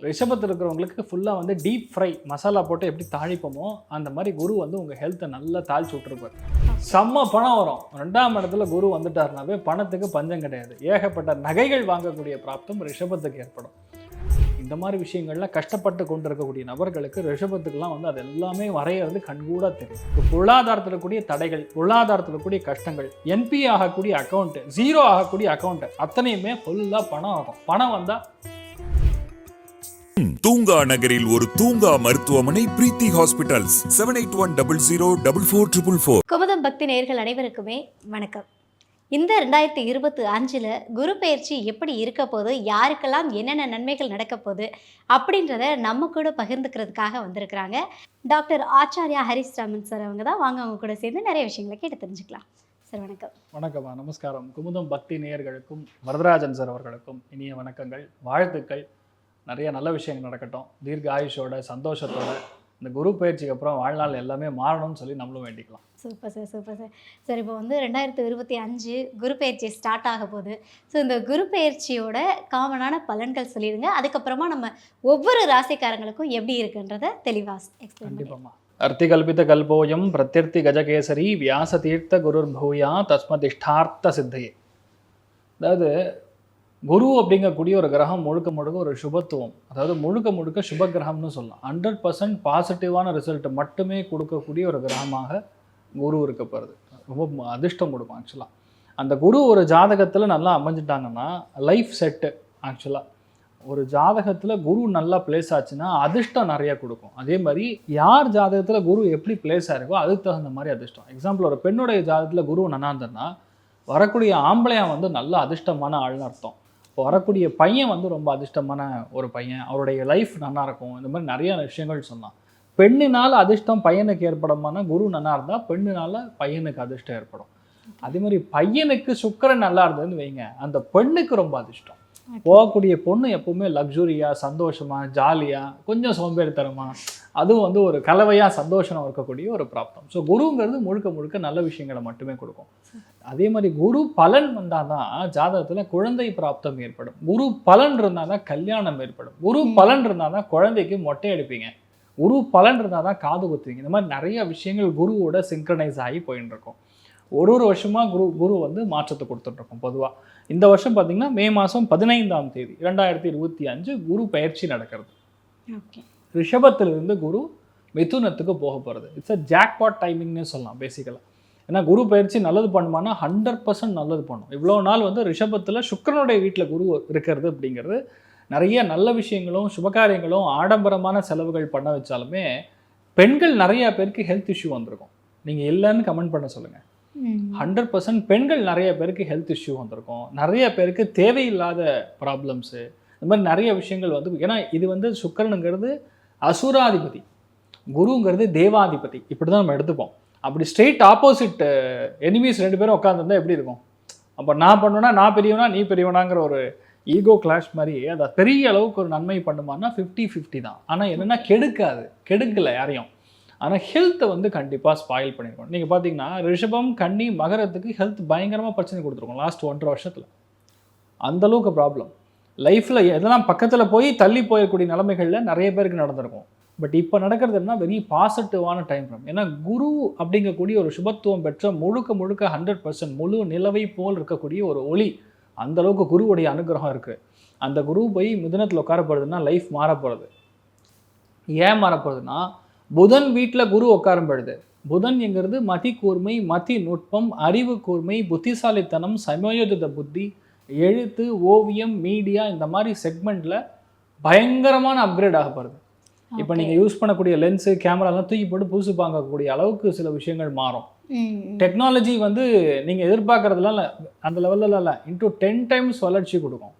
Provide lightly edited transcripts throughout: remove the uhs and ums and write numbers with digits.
ரிஷபத்தில் இருக்கிறவங்களுக்கு ஃபுல்லாக வந்து டீப் ஃப்ரை மசாலா போட்டு எப்படி தாளிப்போமோ அந்த மாதிரி குரு வந்து உங்கள் ஹெல்த்தை நல்லா தாளிச்சு விட்டுருப்பார். செம்ம பணம் வரும். 2ஆம் இடத்துல குரு வந்துட்டாருனாவே பணத்துக்கு பஞ்சம் கிடையாது. ஏகப்பட்ட நகைகள் வாங்கக்கூடிய பிராப்தம் ரிஷபத்துக்கு ஏற்படும். இந்த மாதிரி விஷயங்கள்லாம் கஷ்டப்பட்டு கொண்டு இருக்கக்கூடிய நபர்களுக்கு ரிஷபத்துக்குலாம் வந்து அது எல்லாமே வரைகிறது கண்கூடாக தெரியும். இப்போ பொருளாதாரத்தில் இருக்கக்கூடிய தடைகள், பொருளாதாரத்தில் இருக்கக்கூடிய கஷ்டங்கள், என்பி ஆகக்கூடிய அக்கௌண்ட்டு, 0 ஆகக்கூடிய அக்கௌண்ட்டு அத்தனையுமே ஃபுல்லாக பணம் ஆகும். பணம் வந்தால் தூங்கா நகரில் ஒரு தூங்கா மருத்துவமனை பிரீத்தி ஹாஸ்பிட்டல்ஸ் 7810044444. குமுதம் பக்தி நேயர்கள் அனைவருக்குமே வணக்கம். இந்த 2025 குரு பயிற்சி எப்படி இருக்க போது, யாருக்கெல்லாம் என்னென்ன நன்மைகள் நடக்க போகுது அப்படின்றத நம்ம கூட பகிர்ந்துக்கிறதுக்காக வந்திருக்கிறாங்க டாக்டர் ஆச்சாரியா ஹரிஸ் ராமன் சார். அவங்க தான். வாங்க அவங்க கூட சேர்ந்து நிறைய விஷயங்களை கேட்டு தெரிஞ்சுக்கலாம். சார் வணக்கம். வணக்கம்மா, நமஸ்காரம். குமுதம் பக்தி நேயர்களுக்கும் வரதராஜன் சார் அவர்களுக்கும் இனிய வணக்கங்கள், வாழ்த்துக்கள். நிறைய நல்ல விஷயங்கள் நடக்கட்டும். தீர்க்க ஆயுஷோட சந்தோஷத்தோட இந்த குரு பயிற்சிக்கு அப்புறம் வாழ்நாள் எல்லாமே மாறணும்னு சொல்லி நம்மளும் வேண்டிக்கலாம். Super sir, super sir. Sir இப்போ வந்து 2025 குரு பயிற்சி ஸ்டார்ட் ஆக போகுது. ஸோ இந்த குரு பயிற்சியோட காமனான பலன்கள் சொல்லிடுங்க. அதுக்கப்புறமா நம்ம ஒவ்வொரு ராசிக்காரங்களுக்கும் எப்படி இருக்குன்றத தெளிவாக எக்ஸ்பிளைன். கண்டிப்பாம்மா. அர்த்திகல்பித கல்போயம் பிரத்யர்த்தி கஜகேசரி வியாச தீர்த்த குருர் பூயா தஸ்மதிஷ்டார்த்த சித்தையே. அதாவது குரு அப்படிங்கக்கூடிய ஒரு கிரகம் முழுக்க முழுக்க ஒரு சுபத்துவம், அதாவது முழுக்க முழுக்க சுப கிரகம்னு சொல்லலாம். 100% பாசிட்டிவான ரிசல்ட் மட்டுமே கொடுக்கக்கூடிய ஒரு கிரகமாக குரு இருக்கப்படுது. ரொம்ப அதிர்ஷ்டம் கொடுக்கும். ஆக்சுவலாக அந்த குரு ஒரு ஜாதகத்தில் நல்லா அமைஞ்சிட்டாங்கன்னா லைஃப் செட்டு. ஆக்சுவலாக ஒரு ஜாதகத்தில் குரு நல்லா பிளேஸ் ஆச்சுன்னா அதிர்ஷ்டம் நிறையா கொடுக்கும். அதே மாதிரி யார் ஜாதகத்தில் குரு எப்படி பிளேஸ் ஆகிருக்கோ அதுக்கு தகுந்த மாதிரி அதிர்ஷ்டம். எக்ஸாம்பிள், ஒரு பெண்ணுடைய ஜாதகத்தில் குரு நல்லா இருந்ததுன்னா வரக்கூடிய ஆம்பளையா வந்து நல்ல அதிர்ஷ்டமான ஆள்னு அர்த்தம். இப்போ வரக்கூடிய பையன் வந்து ரொம்ப அதிர்ஷ்டமான ஒரு பையன், அவருடைய லைஃப் நல்லா இருக்கும். இந்த மாதிரி நிறைய விஷயங்கள் சொன்னான். பெண்ணினால் அதிர்ஷ்டம் பையனுக்கு ஏற்படுமானா குரு நல்லா இருந்தால் பெண்ணினால பையனுக்கு அதிர்ஷ்டம் ஏற்படும். அதே மாதிரி பையனுக்கு சுக்கிரன் நல்லா இருந்ததுன்னு வைங்க, அந்த பெண்ணுக்கு ரொம்ப அதிர்ஷ்டம். போகக்கூடிய பொண்ணு எப்பவுமே லக்ஸுரியா, சந்தோஷமா, ஜாலியா, கொஞ்சம் சோம்பேறித்தனமா, அதுவும் வந்து ஒரு கலவையாக சந்தோஷம் இருக்கக்கூடிய ஒரு பிராப்தம். ஸோ குருங்கிறது முழுக்க முழுக்க நல்ல விஷயங்களை மட்டுமே கொடுக்கும். அதே மாதிரி குரு பலன் வந்தால் தான் ஜாதகத்தில் குழந்தை பிராப்தம் ஏற்படும். குரு பலன் இருந்தால் தான் கல்யாணம் ஏற்படும். குரு பலன் இருந்தால் தான் குழந்தைக்கு மொட்டை அடிப்பீங்க. குரு பலன் இருந்தால் தான் காது குத்துவீங்க. இந்த மாதிரி நிறைய விஷயங்கள் குருவோட சிங்க்ரனைஸ் ஆகி போயின்னு இருக்கும். ஒரு வருஷமாக குரு வந்து மாற்றத்தை கொடுத்துட்ருக்கோம். பொதுவாக இந்த வருஷம் பார்த்திங்கன்னா மே மாதம் 15ஆம் தேதி 2025 குரு பயிற்சி நடக்கிறது. ரிஷபத்திலிருந்து குரு மிதுனத்துக்கு போக போகிறது. இட்ஸ் அ ஜாக்பாட் டைமிங்னே சொல்லலாம் பேசிக்கலாக. ஏன்னா குரு பயிற்சி நல்லது பண்ணுமானா 100% நல்லது பண்ணும். இவ்வளோ நாள் வந்து ரிஷபத்தில் சுக்கிரனுடைய வீட்டில் குரு இருக்கிறது அப்படிங்கிறது நிறைய நல்ல விஷயங்களும் சுபகாரியங்களும் ஆடம்பரமான செலவுகள் பண்ண வச்சாலுமே பெண்கள் நிறைய பேருக்கு ஹெல்த் இஷ்யூ வந்திருக்கும். நீங்கள் இல்லைன்னு கமெண்ட் பண்ண சொல்லுங்கள். 100% பெண்கள் நிறைய பேருக்கு ஹெல்த் இஷ்யூ வந்திருக்கும். நிறைய பேருக்கு தேவையில்லாத ப்ராப்ளம்ஸு, இந்த மாதிரி நிறைய விஷயங்கள் வந்து, ஏன்னா இது வந்து சுக்கிரனுங்கிறது அசுராதிபதி, குருங்கிறது தேவாதிபதி. இப்படி தான் நம்ம எடுத்துப்போம். அப்படி ஸ்ட்ரெயிட் ஆப்போசிட் எனிமீஸ் 2 பேரும் உட்காந்துருந்தா எப்படி இருக்கும்? அப்போ நான் பண்ணுவேன்னா நான் பெரியவனா நீ பெரியவனாங்கிற ஒரு ஈகோ கிளாஷ் மாதிரி அதை பெரிய அளவுக்கு ஒரு நன்மை பண்ணுமானா 50-50 தான். ஆனால் என்னென்னா கெடுக்கலை யாரையும். ஆனால் ஹெல்த்தை வந்து கண்டிப்பாக ஸ்பாயில் பண்ணியிருக்கோம். நீங்கள் பார்த்தீங்கன்னா ரிஷபம், கன்னி, மகரத்துக்கு ஹெல்த் பயங்கரமாக பிரச்சனை கொடுத்துருக்கோம் லாஸ்ட் 1.5 வருஷத்தில். அந்தளவுக்கு ப்ராப்ளம் லைஃப்பில் எதெல்லாம் பக்கத்தில் போய் தள்ளி போயக்கூடிய நிலைமைகளில் நிறைய பேருக்கு நடந்திருக்கும். பட் இப்போ நடக்கிறது என்ன, வெரி பாசிட்டிவான டைம் ஃப்ரம். ஏன்னா குரு அப்படிங்கக்கூடிய ஒரு சுபத்துவம் பெற்ற முழுக்க 100% முழு நிலவை போல் இருக்கக்கூடிய ஒரு ஒளி, அந்தளவுக்கு குருவுடைய அனுகிரகம் இருக்குது. அந்த குரு போய் மிதுனத்தில் உட்காரப்படுறதுன்னா லைஃப் மாறப்போகிறது. ஏன் மாறப்போகுதுன்னா புதன் வீட்டில் குரு உட்காரப்படுது. புதன் என்கிறது மதி கூர்மை, மதி நுட்பம், அறிவு கூர்மை, புத்திசாலித்தனம், சமயோஜித புத்தி, எழுத்து, ஓவியம், மீடியா, இந்த மாதிரி செக்மெண்ட்டில் பயங்கரமான அப்கிரேட் ஆகப்படுது. இப்போ நீங்கள் யூஸ் பண்ணக்கூடிய லென்ஸு, கேமராலாம் தூக்கி போட்டு புதுசு பார்க்கக்கூடிய அளவுக்கு சில விஷயங்கள் மாறும். டெக்னாலஜி வந்து நீங்கள் எதிர்பார்க்குறதுலாம் இல்லை, அந்த லெவலில் இல்லை, into 10 times வளர்ச்சி கொடுக்கும்.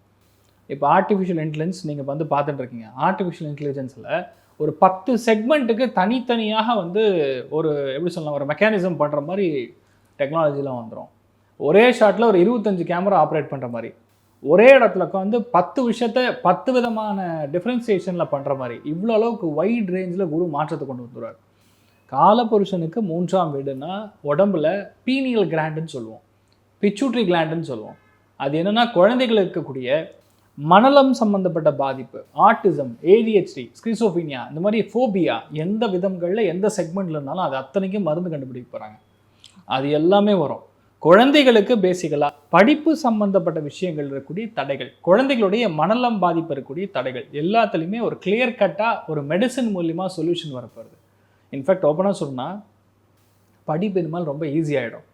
இப்போ ஆர்டிஃபிஷியல் இன்டெலிஜென்ஸ் நீங்கள் வந்து பார்த்துட்டு இருக்கீங்க. ஆர்டிஃபிஷியல் இன்டெலிஜென்ஸில் ஒரு 10 செக்மெண்ட்டுக்கு தனித்தனியாக வந்து ஒரு எப்படி சொல்லலாம், ஒரு மெக்கானிசம் பண்ணுற மாதிரி டெக்னாலஜிலாம் வந்துடும். ஒரே ஷாட்டில் ஒரு 25 கேமரா ஆப்ரேட் பண்ணுற மாதிரி, ஒரே இடத்துல வந்து 10 விஷயத்தை 10 விதமான டிஃப்ரென்சியேஷனில் பண்ணுற மாதிரி, இவ்வளோ அளவுக்கு வைட் ரேஞ்சில் குரு மாற்றத்தை கொண்டு வந்துடுவார். காலபுருஷனுக்கு 3ஆம் வீடுனா உடம்புல பீனியல் கிளாண்டுன்னு சொல்லுவோம், பிச்சூட்ரி கிளாண்டுன்னு சொல்லுவோம். அது என்னென்னா குழந்தைகள் இருக்கக்கூடிய மனலம் சம்பந்தப்பட்ட பாதிப்பு, ஆட்டிசம், ADHD, ஸ்கிசோஃபீனியா, இந்த மாதிரி ஃபோபியா எந்த விதங்களில் எந்த செக்மெண்ட்ல இருந்தாலும் அது அத்தனைக்கும் மருந்து கண்டுபிடிக்க போகிறாங்க. அது எல்லாமே வரும். குழந்தைகளுக்கு பேசிக்கலாக படிப்பு சம்பந்தப்பட்ட விஷயங்கள் இருக்கக்கூடிய தடைகள், குழந்தைகளுடைய மனநலம் பாதிப்பு இருக்கக்கூடிய தடைகள் எல்லாத்துலேயுமே ஒரு கிளியர் கட்டாக ஒரு மெடிசன் மூலியமாக சொல்யூஷன் வரப்போகுது. இன்ஃபேக்ட் ஓப்பனாக சொன்னால் படிப்பு இனிமேல் ரொம்ப ஈஸியாகிடும்.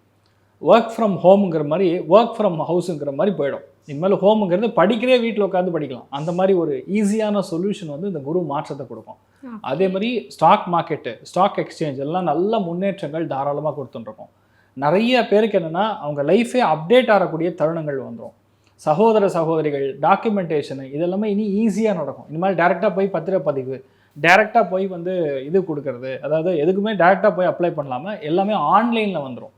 ஒர்க் ஃப்ரம் ஹோமுங்கிற மாதிரி ஒர்க் ஃப்ரம் ஹவுஸுங்கிற மாதிரி போயிடும். இனிமேல் ஹோமுங்கிறது படிக்கிறே வீட்டில் உட்காந்து படிக்கலாம். அந்த மாதிரி ஒரு ஈஸியான சொல்யூஷன் வந்து இந்த குரு மாற்றத்தை கொடுக்கும். அதே மாதிரி ஸ்டாக் மார்க்கெட்டு, ஸ்டாக் எக்ஸ்சேஞ்ச் எல்லாம் நல்ல முன்னேற்றங்கள் தாராளமாக கொடுத்துட்டுருக்கோம். நிறைய பேருக்கு என்னென்னா அவங்க லைஃபே அப்டேட் ஆகக்கூடிய தருணங்கள் வந்துடும். சகோதர சகோதரிகள், டாக்குமெண்டேஷனு இதெல்லாமே இனி ஈஸியாக நடக்கும். இந்த மாதிரி டேரெக்டாக போய் பத்திரப்பதிவு, டேரெக்டாக போய் வந்து இது கொடுக்கறது, அதாவது எதுக்குமே டேரெக்டாக போய் அப்ளை பண்ணலாமல் எல்லாமே ஆன்லைனில் வந்துடும்.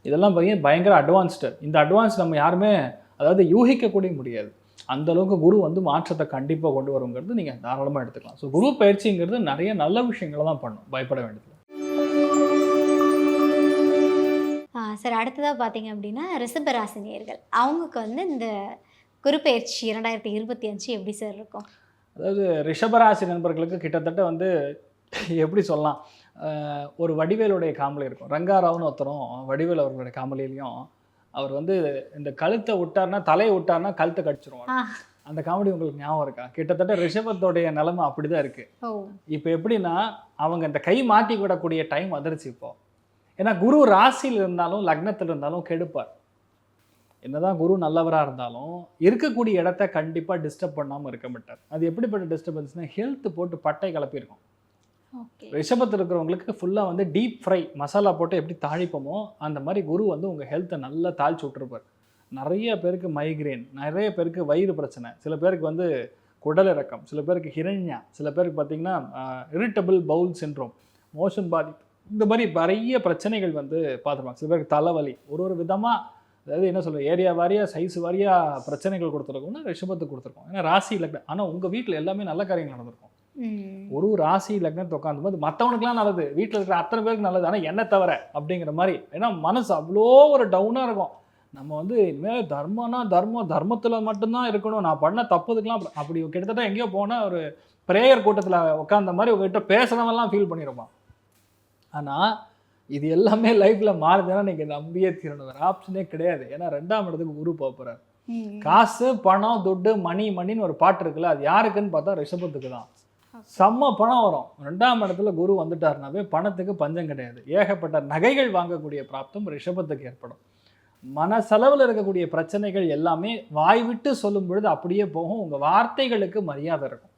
இதெல்லாம் பயங்கர அட்வான்ஸ்டு. இந்த அட்வான்ஸ் நம்ம யாருமே அதாவது யூகிக்கக்கூடிய முடியாது. அந்த அளவுக்கு குரு வந்து மாற்றத்தை கண்டிப்பாக கொண்டு வருங்கிறது நீங்கள் தாராளமாக எடுத்துக்கலாம். ஸோ குரு பயிற்சிங்கிறது நிறைய நல்ல விஷயங்களை தான் பண்ணும், பயப்பட வேண்டியது. சார், அடுத்ததாக பார்த்தீங்க அப்படின்னா ரிஷபராசினியர்கள் அவங்களுக்கு வந்து இந்த குரு பயிற்சி 2025 எப்படி சார் இருக்கும்? அதாவது ரிஷபராசி நண்பர்களுக்கு கிட்டத்தட்ட வந்து எப்படி சொல்லலாம், ஒரு வடிவேலுடைய காமெடி இருக்கும். ரங்காராவ்னு ஒருத்தரும் வடிவேல் அவர்களுடைய காமெடியிலையும் அவர் வந்து இந்த கழுத்தை விட்டார்னா, தலையை விட்டார்னா கழுத்தை கடிச்சிருவாங்க. அந்த காமெடி உங்களுக்கு ஞாபகம் இருக்கா? கிட்டத்தட்ட ரிஷபத்தோடைய நிலைமை அப்படிதான் இருக்கு. இப்போ எப்படின்னா அவங்க இந்த கை மாட்டி விடக்கூடிய டைம் வந்துருச்சு இப்போ. ஏன்னா குரு ராசியில் இருந்தாலும் லக்னத்தில் இருந்தாலும் கெடுப்பார். என்னதான் குரு நல்லவராக இருந்தாலும் இருக்கக்கூடிய இடத்த கண்டிப்பாக டிஸ்டர்ப் பண்ணாமல் இருக்க மாட்டார். அது எப்படிப்பட்ட டிஸ்டர்பன்ஸ்னால் ஹெல்த் போட்டு பட்டை கிளப்பியிருக்கும். ரிஷபத்தில் இருக்கிறவங்களுக்கு ஃபுல்லாக வந்து டீப் ஃப்ரை மசாலா போட்டு எப்படி தாளிப்போமோ அந்த மாதிரி குரு வந்து உங்கள் ஹெல்த்தை நல்லா தாளிச்சு விட்டுருப்பார். நிறைய பேருக்கு மைக்ரேன், நிறைய பேருக்கு வயிறு பிரச்சனை, சில பேருக்கு வந்து குடல் இறக்கம், சில பேருக்கு ஹிரண்யா, சில பேருக்கு பார்த்திங்கன்னா இரிட்டபிள் பவுல் சின்ட்ரோம், மோஷன் பாதிப்பு, இந்த மாதிரி நிறைய பிரச்சனைகள் வந்து பார்த்துருப்பாங்க. சில பேருக்கு தலைவலி, ஒரு விதமாக அதாவது என்ன சொல்கிறது, ஏரியா வாரியாக சைஸ் வாரியாக பிரச்சனைகள் கொடுத்துருக்கோம்னா ரிஷபத்துக்கு கொடுத்துருக்கோம். ஏன்னா ராசி லக்னம். ஆனால் உங்கள் வீட்டில் எல்லாமே நல்ல காரியங்கள் நடந்திருக்கும். ஒரு ராசி லக்னத்தை உட்காந்து போது மற்றவனுக்குலாம் நல்லது, வீட்டில் இருக்கிற அத்தனை பேருக்கு நல்லது, ஆனால் என்ன தவிர அப்படிங்கிற மாதிரி. ஏன்னா மனசு அவ்வளோ ஒரு டவுனாக இருக்கும். நம்ம வந்து இனிமேல் தர்மம்னா தர்மத்தில் மட்டும்தான் இருக்கணும், நான் பண்ண தப்புதுக்கெலாம் அப்படி கிட்டத்தட்ட எங்கேயோ போனால் ஒரு ப்ரேயர் கூட்டத்தில் உட்காந்த மாதிரி உங்ககிட்ட பேசுகிறவெல்லாம் ஃபீல் பண்ணியிருப்பான். ஆனால் இது எல்லாமே லைஃப்பில் மாறுதுன்னா நீங்கள் நம்பியே தீரணும், வேறு ஆப்ஷனே கிடையாது. ஏன்னா 2ஆம் இடத்துக்கு குரு போகிறார். காசு, பணம், துட்டு, மணின்னு ஒரு பாட்டு இருக்குல்ல, அது யாருக்குன்னு பார்த்தா ரிஷபத்துக்கு தான். செம்ம பணம் வரும். 2ஆம் இடத்துல குரு வந்துட்டாருனாவே பணத்துக்கு பஞ்சம் கிடையாது. ஏகப்பட்ட நகைகள் வாங்கக்கூடிய பிராப்தம் ரிஷபத்துக்கு ஏற்படும். மனசளவில் இருக்கக்கூடிய பிரச்சனைகள் எல்லாமே வாய் விட்டு சொல்லும் பொழுது அப்படியே போகும். உங்கள் வார்த்தைகளுக்கு மரியாதை இருக்கும்.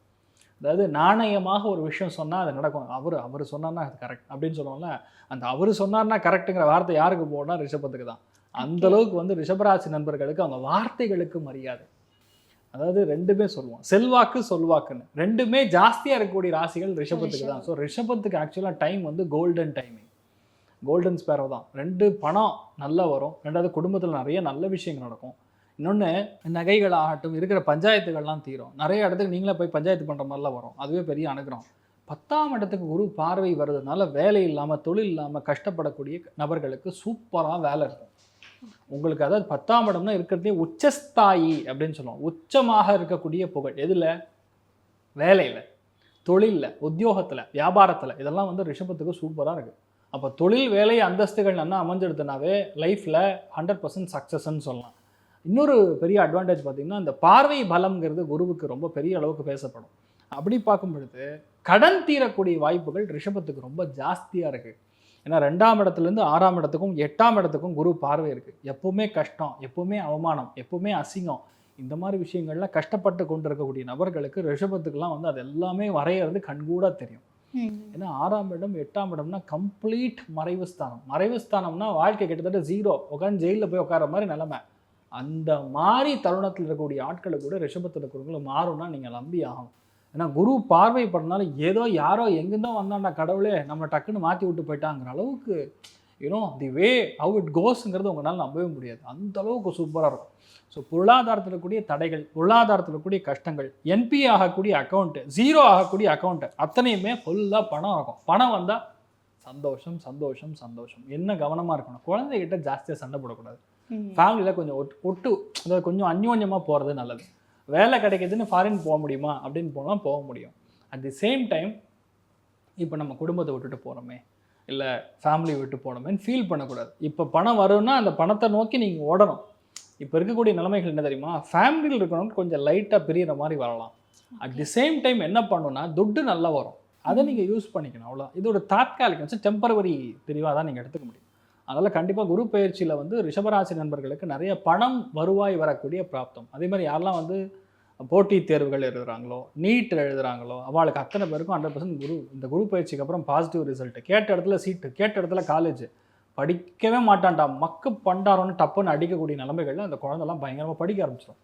அதாவது நாணயமாக ஒரு விஷயம் சொன்னால் அது நடக்கும். அவர் சொன்னார்னா அது கரெக்ட் அப்படின்னு சொல்லுவோம்ல, அந்த அவர் சொன்னார்னா கரெக்டுங்கிற வார்த்தை யாருக்கு போகணும்னா ரிஷபத்துக்கு தான். அந்த அளவுக்கு வந்து ரிஷபராசி நண்பர்களுக்கு அவங்க வார்த்தைகளுக்கு மரியாதை. அதாவது ரெண்டுமே சொல்லுவோம், செல்வாக்கு சொல்வாக்குன்னு ரெண்டுமே ஜாஸ்தியாக இருக்கக்கூடிய ராசிகள் ரிஷபத்துக்கு தான். ஸோ ரிஷபத்துக்கு ஆக்சுவலாக டைம் வந்து கோல்டன் டைமிங், கோல்டன் ஸ்பேரோ தான். 2 பணம் நல்லா வரும், 2வது குடும்பத்தில் நிறைய நல்ல விஷயங்கள் நடக்கும், இன்னொன்று நகைகள் ஆகட்டும், இருக்கிற பஞ்சாயத்துகள்லாம் தீரும். நிறைய இடத்துக்கு நீங்களே போய் பஞ்சாயத்து பண்ணுற மாதிரிலாம் வரும். அதுவே பெரிய அனுகிரகம். 10ஆம் இடத்துக்கு குரு பார்வை வர்றதுனால வேலை இல்லாமல் தொழில் இல்லாமல் கஷ்டப்படக்கூடிய நபர்களுக்கு சூப்பராக வேலை இருக்கும் உங்களுக்கு. அதாவது 10ஆம் இடம்னா இருக்கிறதே உச்சஸ்தாயி அப்படின்னு சொல்லுவோம். உச்சமாக இருக்கக்கூடிய புகழ் எதில்? வேலையில், தொழிலில், உத்தியோகத்தில், வியாபாரத்தில், இதெல்லாம் வந்து ரிஷபத்துக்கு சூப்பராக இருக்குது. அப்போ தொழில், வேலை, அந்தஸ்துகள் நல்லா அமைஞ்செடுத்தனாவே லைஃப்பில் 100% சக்ஸஸ்ன்னு சொல்லலாம். இன்னொரு பெரிய அட்வான்டேஜ் பார்த்திங்கன்னா இந்த பார்வை பலம்ங்கிறது குருவுக்கு ரொம்ப பெரிய அளவுக்கு பேசப்படும். அப்படி பார்க்கும் பொழுது கடன் தீரக்கூடிய வாய்ப்புகள் ரிஷபத்துக்கு ரொம்ப ஜாஸ்தியாக இருக்குது. ஏன்னா 2ஆம் இடத்துலேருந்து 6ஆம் இடத்துக்கும் 8ஆம் இடத்துக்கும் குரு பார்வை இருக்குது. எப்பவுமே கஷ்டம், எப்பவுமே அவமானம், எப்பவுமே அசிங்கம், இந்த மாதிரி விஷயங்கள்லாம் கஷ்டப்பட்டு கொண்டு இருக்கக்கூடிய நபர்களுக்கு ரிஷபத்துக்கெல்லாம் வந்து அது எல்லாமே வரைகிறது கண்கூட தெரியும். ஏன்னா 6ஆம் இடம் 8ஆம் இடம்னா கம்ப்ளீட் மறைவு ஸ்தானம். மறைவு ஸ்தானம்னா வாழ்க்கை கிட்டத்தட்ட 0, உட்காந்து ஜெயிலில் போய் உட்கார மாதிரி நிலைமை. அந்த மாதிரி தருணத்தில் இருக்கக்கூடிய ஆட்களை கூட ரிஷபத்தில் இருக்கிறவங்களும் மாறும்னா நீங்கள் நம்பி ஆகும். ஏன்னா குரு பார்வை பண்ணனால ஏதோ யாரோ எங்கேருந்தோ வந்தாண்டா கடவுளே நம்மளை டக்குன்னு மாற்றி விட்டு போயிட்டாங்கிற அளவுக்கு தி வே ஹவ் இட் கோஸ்ங்கிறது உங்களால் நம்பவே முடியாது. அந்த அளவுக்கு சூப்பராக இருக்கும். ஸோ பொருளாதாரத்தில் இருக்கக்கூடிய தடைகள், பொருளாதாரத்தில் இருக்கக்கூடிய கஷ்டங்கள், என்பி ஆகக்கூடிய அக்கௌண்ட்டு, 0 ஆகக்கூடிய அக்கௌண்ட்டு அத்தனையுமே ஃபுல்லாக பணம் இருக்கும். பணம் வந்தால் சந்தோஷம் சந்தோஷம் சந்தோஷம். என்ன கவனமாக இருக்கணும், குழந்தைகிட்ட ஜாஸ்தியாக சண்டை போடக்கூடாது. ஃபேமிலியில் கொஞ்சம் அதாவது கொஞ்சம் அந்யோன்யமாக போகிறது நல்லது. வேலை கிடைக்குதுன்னு ஃபாரின் போக முடியுமா அப்படின்னு போனால் போக முடியும். அட் தி சேம் டைம் இப்போ நம்ம குடும்பத்தை விட்டுட்டு போகிறோமே, இல்லை ஃபேமிலி விட்டு போனோமேன்னு ஃபீல் பண்ணக்கூடாது. இப்போ பணம் வரும்னா அந்த பணத்தை நோக்கி நீங்கள் ஓடணும். இப்போ இருக்கக்கூடிய நிலைமைகள் என்ன தெரியுமா, ஃபேமிலியில் இருக்கணும் கொஞ்சம் லைட்டாக பிரியிற மாதிரி வரலாம். அட் தி சேம் டைம் என்ன பண்ணணும்னா துட்டு நல்லா வரும், அதை நீங்கள் யூஸ் பண்ணிக்கணும். அவ்வளோ இது ஒரு தாத்காலிகம், டெம்பரவரி பிரிவாக தான் நீங்கள் எடுத்துக்க முடியும். அதனால் கண்டிப்பாக குரு பயிற்சியில் வந்து ரிஷபராசி நண்பர்களுக்கு நிறைய பணம் வருவாய் வரக்கூடிய பிராப்தம். அதே மாதிரி யாரெல்லாம் வந்து போட்டித் தேர்வுகள் எழுதுகிறாங்களோ, நீட் எழுதுகிறாங்களோ, அவளுக்கு அத்தனை பேருக்கும் 100% இந்த குரு பயிற்சிக்கு அப்புறம் பாசிட்டிவ் ரிசல்ட்டு. கேட்ட இடத்துல சீட்டு, கேட்ட இடத்துல காலேஜ், படிக்கவே மாட்டான்டா மக்கு பண்டாரோன்னு டப்புன்னு அடிக்கக்கூடிய நிலைமைகளில் அந்த குழந்தைலாம் பயங்கரமாக படிக்க ஆரம்பிச்சிடும்.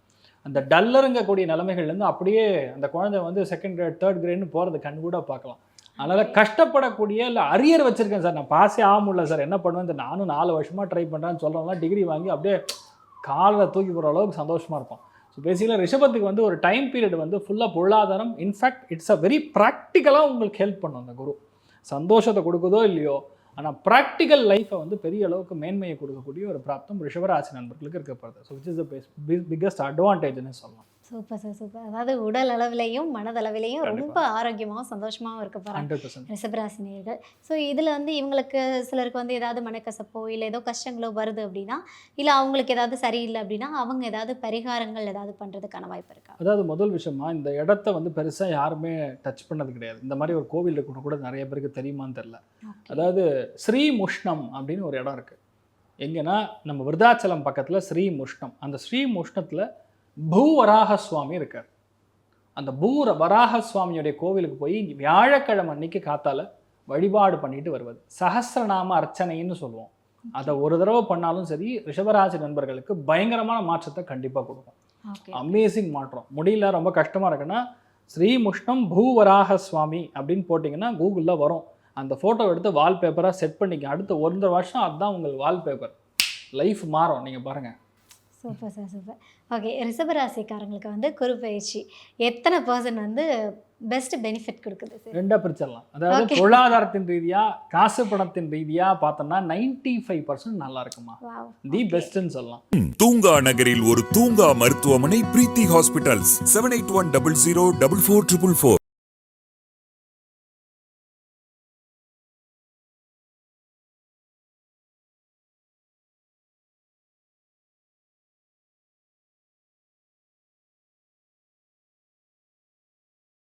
அந்த டல்லருங்கக்கூடிய நிலைமைகள்லேருந்து அப்படியே அந்த குழந்தை வந்து 2nd கிரேட் 3rd கிரேட்னு போகிறது கண் கூட பார்க்கலாம். அதனால் கஷ்டப்படக்கூடிய, இல்லை அரியர் வச்சுருக்கேன் சார், நான் பாஸே ஆக முடியல சார், என்ன பண்ணுவேன், இந்த நானும் 4 வருஷமாக ட்ரை பண்ணுறேன்னு சொல்கிறவங்களாம் டிகிரி வாங்கி அப்படியே காலில் தூக்கி போகிற அளவுக்கு சந்தோஷமாக இருப்போம். ஸோ பேசிக்கலாக ரிஷபத்துக்கு வந்து ஒரு டைம் பீரியட் வந்து ஃபுல்லாக பொருளாதாரம், இன்ஃபேக்ட் இட்ஸ் அ வெரி ப்ராக்டிக்கலாக உங்களுக்கு ஹெல்ப் பண்ணும் அந்த குரு. சந்தோஷத்தை கொடுக்குதோ இல்லையோ, ஆனால் ப்ராக்டிக்கல் லைஃப்பை வந்து பெரிய அளவுக்கு மேன்மையை கொடுக்கக்கூடிய ஒரு பிராப்தம் ரிஷபராசி நண்பர்களுக்கு இருக்கப்படுது. So which is the biggest அட்வான்டேஜ்னு சொல்லலாம். Super sir, super. அதாவது உடல் அளவிலையும் மனதளவிலையும் ரொம்ப ஆரோக்கியமாகவும் சந்தோஷமாகவும் இருக்க போகிறாங்க 100%. ரிஷபராசி நேயர்கள். ஸோ இதில் வந்து இவங்களுக்கு சிலருக்கு வந்து ஏதாவது மனக்கசப்போ இல்லை ஏதோ கஷ்டங்களோ வருது அப்படின்னா, இல்லை அவங்களுக்கு ஏதாவது சரியில்லை அப்படின்னா அவங்க ஏதாவது பரிகாரங்கள் ஏதாவது பண்ணுறதுக்கான வாய்ப்பு இருக்கா? அதாவது முதல் விஷயமா, இந்த இடத்த வந்து பெருசாக யாருமே டச் பண்ணது கிடையாது. இந்த மாதிரி ஒரு கோவில் இருக்கணும் கூட நிறைய பேருக்கு தெரியுமான்னு தெரில. அதாவது ஸ்ரீ முஷ்ணம் அப்படின்னு ஒரு இடம் இருக்குது. எங்கன்னா நம்ம விருதாச்சலம் பக்கத்தில் ஸ்ரீ முஷ்ணம். அந்த ஸ்ரீ முஷ்ணத்தில் பூவராக சுவாமி இருக்கார். அந்த வராக சுவாமியுடைய கோவிலுக்கு போய் வியாழக்கிழமை அன்னைக்கு காத்தால வழிபாடு பண்ணிட்டு வருவது சஹஸ்ரநாம அர்ச்சனைன்னு சொல்லுவோம். அதை ஒரு தடவை பண்ணாலும் சரி, ரிஷபராசி நண்பர்களுக்கு பயங்கரமான மாற்றத்தை கண்டிப்பாக கொடுக்கும். அமேசிங் மாற்றம். முடியல, ரொம்ப கஷ்டமாக இருக்குன்னா ஸ்ரீ முஷ்ணம் பூவராக சுவாமி அப்படின்னு போட்டிங்கன்னா கூகுளில் வரும். அந்த ஃபோட்டோ எடுத்து வால்பேப்பராக செட் பண்ணிக்க. அடுத்த 1.5 வருஷம் அதுதான் உங்கள் வால்பேப்பர். லைஃப் மாறும், நீங்கள் பாருங்கள். Super sir, super. ஓகே, ரிஷபராசிக்காரங்களுக்கு வந்து குரு பயிற்சி எத்தனை % வந்து பெஸ்ட் பெனிஃபிட் கொடுக்குது சார்? 2 பிரிச்சிடலாம். அதாவது பொருளாதாரத்தின் ரீதியாக, காசு பணத்தின் ரீதியாக பார்த்தோம்னா 95% நல்லா இருக்குமா, தி பெஸ்ட்னு சொல்லலாம். தூங்கா நகரில் ஒரு தூங்கா மருத்துவமனை பிரீத்தி ஹாஸ்பிட்டல்ஸ் 7810044444.